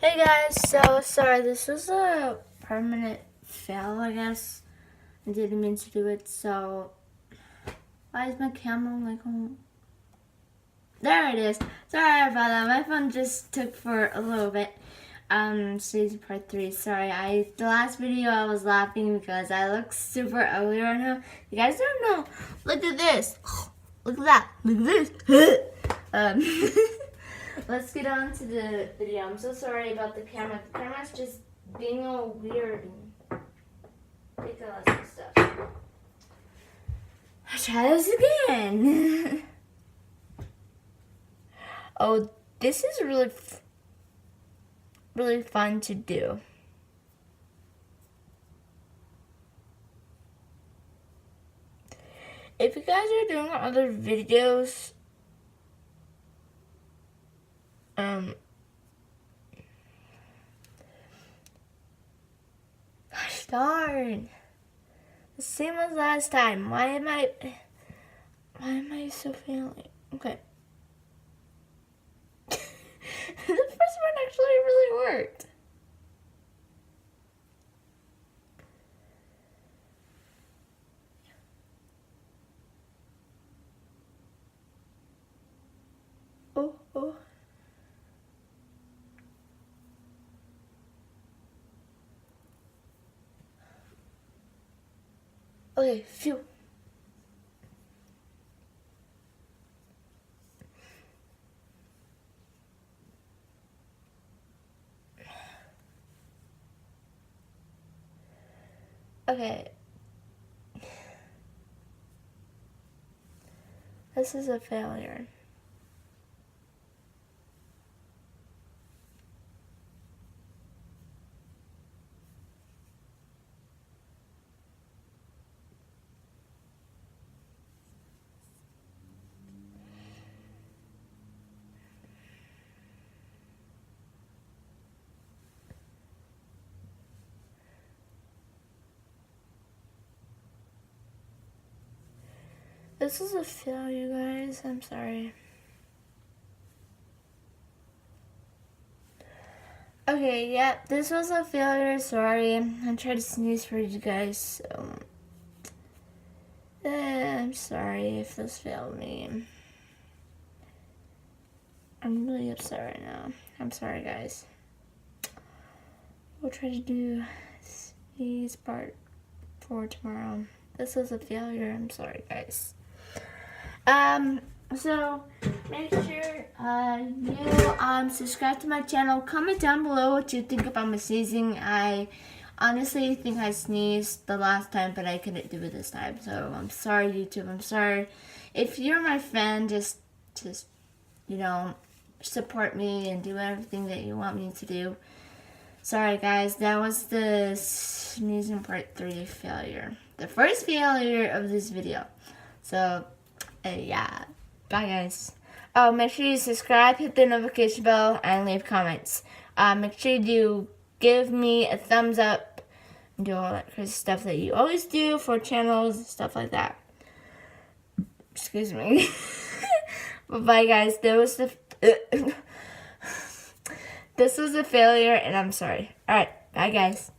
Hey guys, so sorry, this was a permanent fail, I guess. I didn't mean to do it, so why is my camera like on? There it is. Sorry about that. My phone just took for a little bit. Season part 3. Sorry, the last video I was laughing because I look super ugly right now. You guys don't know. Look at this. Look at that. Look at this. Let's get on to the video. I'm so sorry about the camera. The camera's just being all weird and ridiculous and stuff. I'll try this again. Oh, this is really fun to do. If you guys are doing other videos, gosh darn, the same as last time. Why am I so failing? Okay. The first one actually really worked. Oh. Okay, phew. Okay. This is a failure. This is a failure, guys. I'm sorry. Okay, yeah, this was a failure. Sorry. I tried to sneeze for you guys, so I'm sorry if this failed me. I'm really upset right now. I'm sorry, guys. We'll try to do sneeze part 4 tomorrow. This was a failure. I'm sorry, guys. So make sure you subscribe to my channel. Comment down below what you think about my sneezing. I honestly think I sneezed the last time, but I couldn't do it this time. So I'm sorry, YouTube. I'm sorry. If you're my fan, just support me and do everything that you want me to do. Sorry, guys. That was the sneezing part 3 failure. The first failure of this video. So yeah, bye guys. Oh, make sure you subscribe, hit the notification bell, and leave comments. Make sure you give me a thumbs up and do all that crazy stuff that you always do for channels, stuff like that. Excuse me. Bye guys. This was a failure, and I'm sorry. Alright, bye guys.